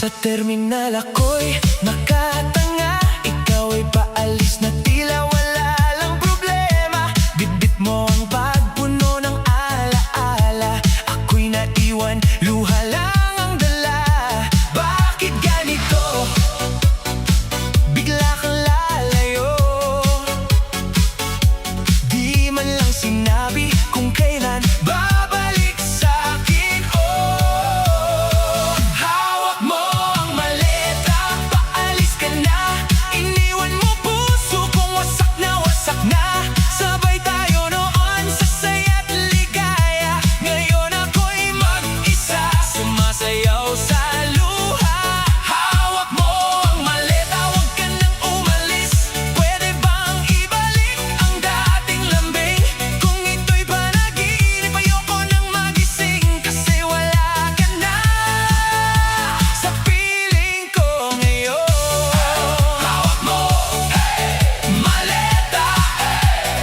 Sa terminal ako'y nakatanga, ikaw ay paalis na tila wala lang problema. Bitbit mo ang pagpuno ng alaala, ako'y naiwan, luha lang ang dala. Bakit ganito? Bigla kang lalayo, di man lang sinabi kung kailan babalik sa'kin. Hawak mo ang maleta, paalis ka na. Iniwan mo puso kong wasak na. Sabay tayo noon sa saya't ligaya. Ngayon ako'y mag-isa, sumasayaw sa luha. Hawak mo ang maleta, huwag ka nang umalis. Pwede bang ibalik ang dating lambing? Kung ito'y panaginip, ayoko nang magising, kasi wala ka na sa piling ko ngayon. Hawak mo, maleta,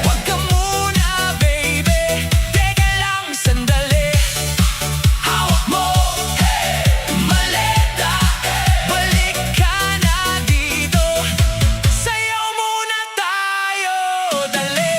huwag ka muna baby, teka lang sandali. Hawak mo, maleta, balik ka na dito. Sayaw muna tayo, dali.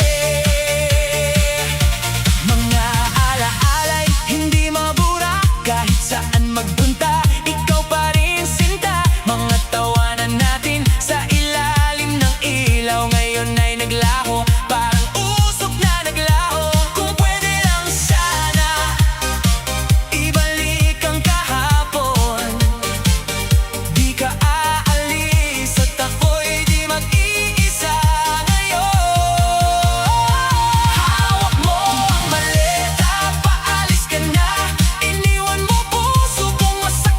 Mga alaala'y hindi mabura, kahit saan magpunta, ikaw pa rin sinta. Mga tawanan natin sa ilalim ng ilaw, ngayon ay naglaho, parang usok na naglaho. Kung pwede lang sana ibalik ang kahapon, di ka aalis at ako'y di mag-iisa ngayon. Hawak mo ang maleta, paalis ka na. Iniwan mo puso kong wasak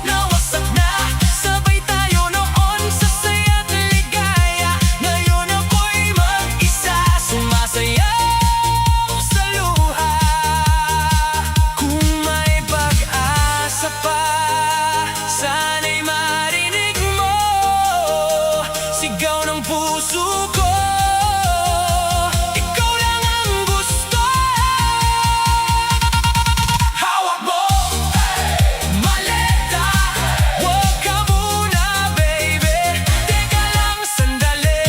na. Sabay tayo noon sa saya't ligaya. Ngayon ako'y mag-isa, sumasayaw sa luha. Kung may pag-asa pa, sana'y marinig mo sigaw ng puso ko. Ikaw lang ang gusto. Hawak mo, maleta, huwag ka muna baby, teka lang sandali.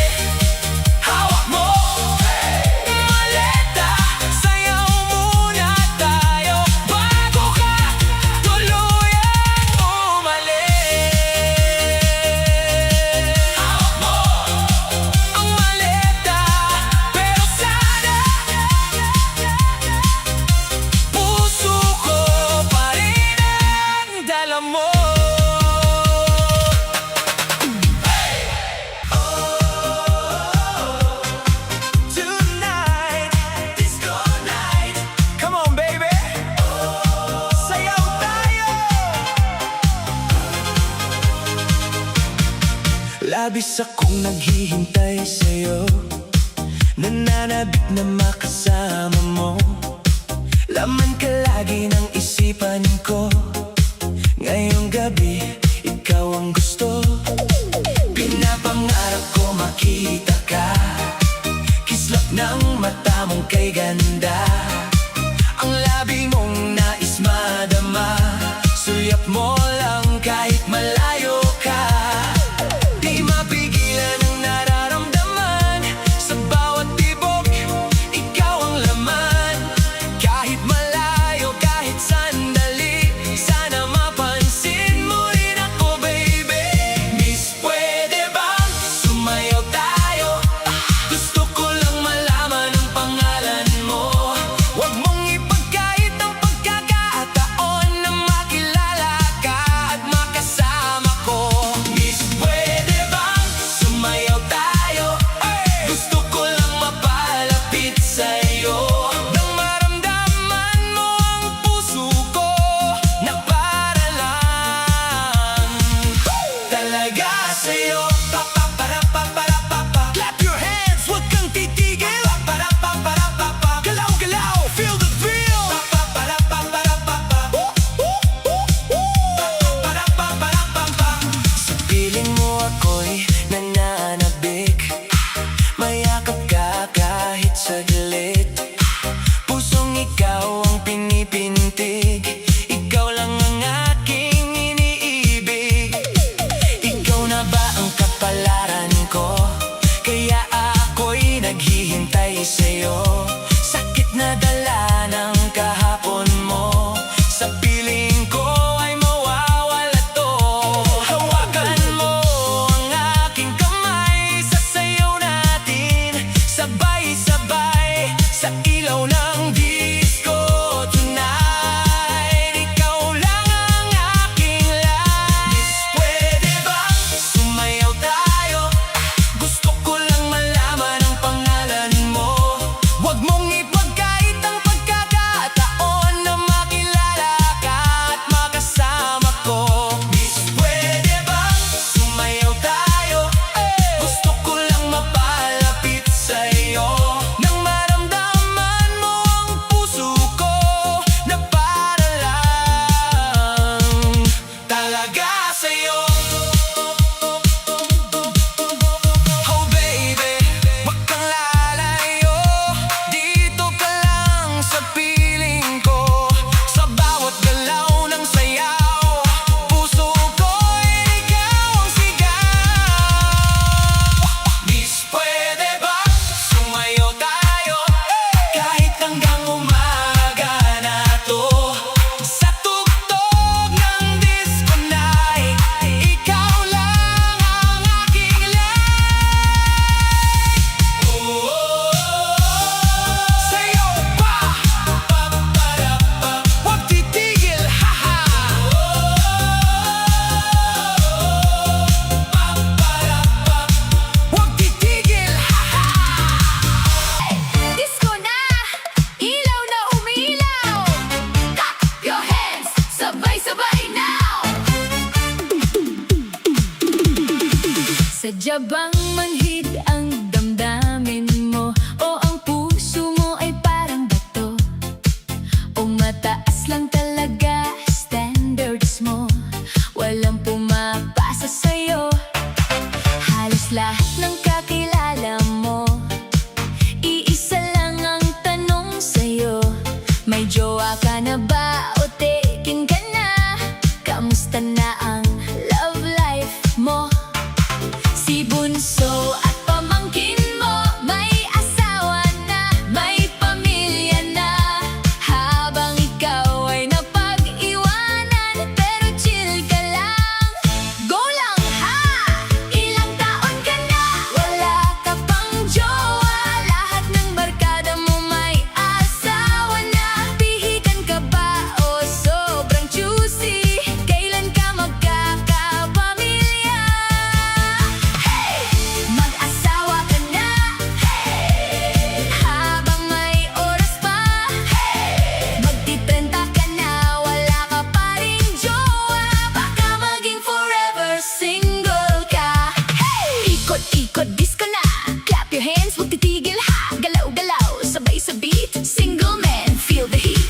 Hawak mo, maleta, sayaw muna tayo bago ka tuluyang umalis. Hawak mo ang maleta, pero sana puso ko pa rin ang dala mo. Tonight, disco night. Come on, baby. Sayaw tayo. Labis akong naghihintay sa'yo, nananabik na makasama mo. Laman ka lagi ng isipan ko. Ngayong gabi, ikaw ang gusto. Pinapangarap ko makita ka, kislap ng mata mong kay ganda. Ang labi mong nais madama, suyap mo lang kahit malayo ka. Di mapigilan ang nararamdaman, sa bawat tibok, ikaw ang laman. Kahit malayo, kahit sandali, sana mapansin mo rin mahalaga sa'yo. Oh baby, wag kang lalayo, dito ka lang sa piling ko. Sa bawat galaw ng sayaw, puso ko'y ikaw ang sigaw. Miss, pwede ba sumayo tayo kahit hanggang umaga na to? Sa tugtog ng disco night, ikaw lang ang aking light. Sayo pa, pa-para-pa, wag titigil, ha-ha. Pa-para-pa, wag titigil, ha-ha. Disco na, ilaw na umilaw. Clap your hands, sabay-sabay now. Sadya bang manhid ang damdamin mo, o ang puso mo ay parang bato, o mataas lang talaga standards mo, walang pumapasa sa'yo? Halos lahat ng kakilala mo, iisa lang ang tanong sa'yo, may jowa ka na ba o taken ka na? Kamusta na ang love life mo? Si Bunso at pamangkin mo, may asawa na, may pamilya na, habang ikaw ay napag-iwanan. Pero chill ka lang, go lang ha! Ilang taon ka na, wala ka pang jowa, lahat ng barkada mo may asawa na. Pihikan ka ba o sobrang choosy? Kailan ka magkakapamilya? Hey! Mag-asawa ka na, hey! Habang may oras pa, hey! Magtitrenta ka na, wala ka pa rin jowa, baka maging forever single ka. Hey! Ikot-ikot disco na, clap your hands, huwag titigil ha. Galaw-galaw, sabay sa beat, single man, feel the heat.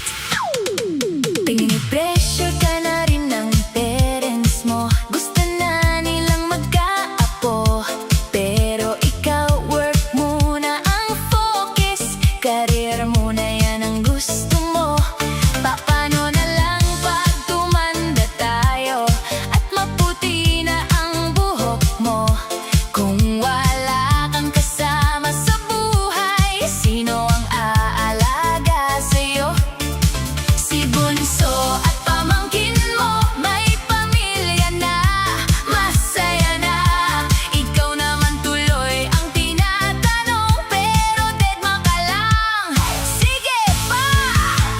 Pinipressure ka na rin ng parents mo, gusto na nilang magkaapo, pero ikaw work muna ang focus, career muna yan ang gusto mo. Paano na lang pag tumanda tayo at maputi na ang buhok mo? Kung wala kang kasama sa buhay, sino ang aalaga sa'yo? Si Bunso at pamangkin mo, may pamilya na, masaya na. Ikaw naman tuloy ang tinatanong, pero deadma ka lang. Sige pa,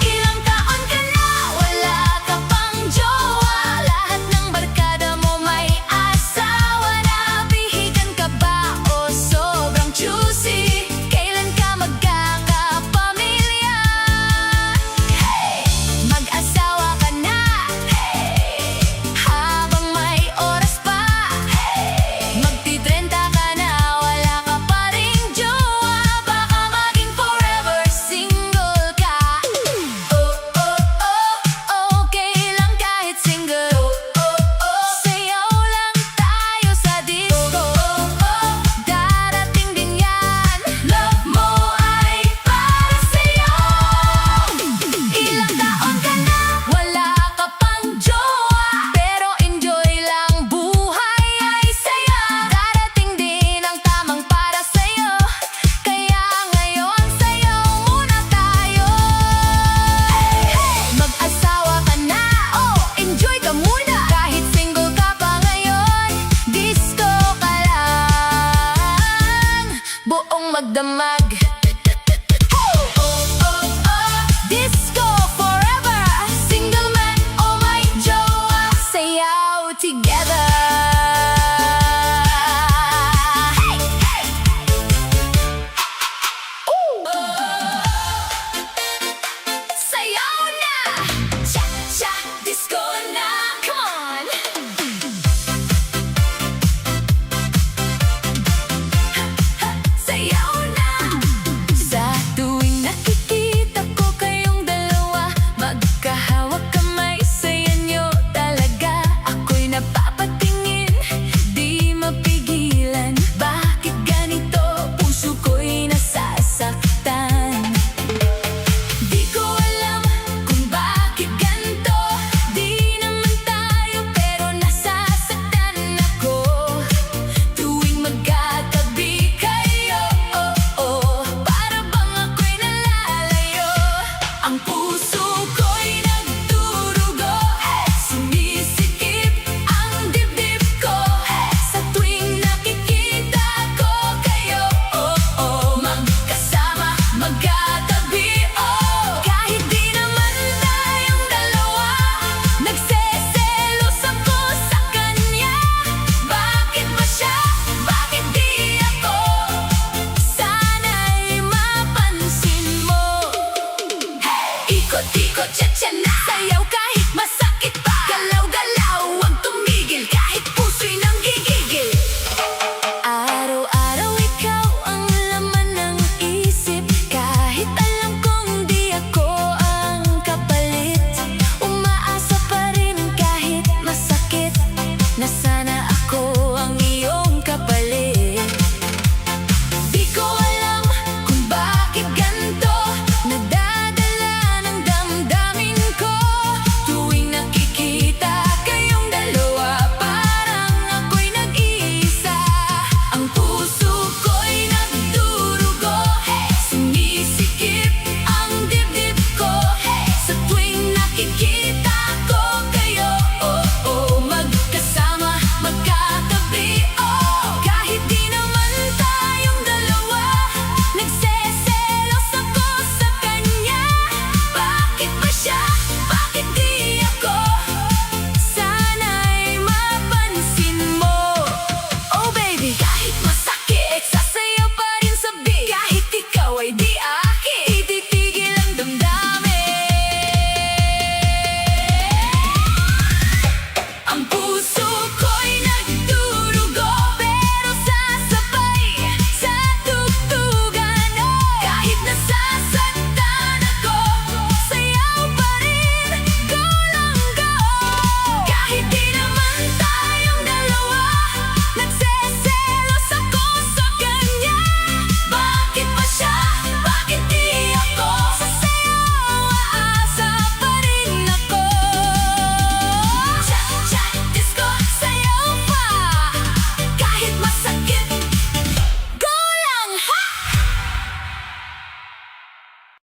ilang taon ka na, wala ka pang jowa, lahat ng barkada mo may asawa na. Pihikan ka ba o sobrang choosy? Kailan ka magkakapamilya? Hey! Mag-asawa ka na, hey! Habang may oras pa, hey! Magtitrenta ka na, wala ka pa rin jowa, baka maging forever single ka. Oh, oh, oh, okay lang kahit single. Oh, oh, oh, sayaw lang tayo sa disco. Oh, oh, darating din yan, love mo ay para sa'yo. Ilang taon ka na, wala ka pang jowa, pero enjoy lang, buhay ay saya. Darating din ang tamang para sa'yo, kaya ngayon sayaw muna tayo. Hey! Mag-asawa ka na, oh, enjoy ka muna. Kahit single ka pa ngayon, disco ka lang, buong magdamag. Oh, oh, oh, oh, disco forever, single man, oh my jowa, sayaw together.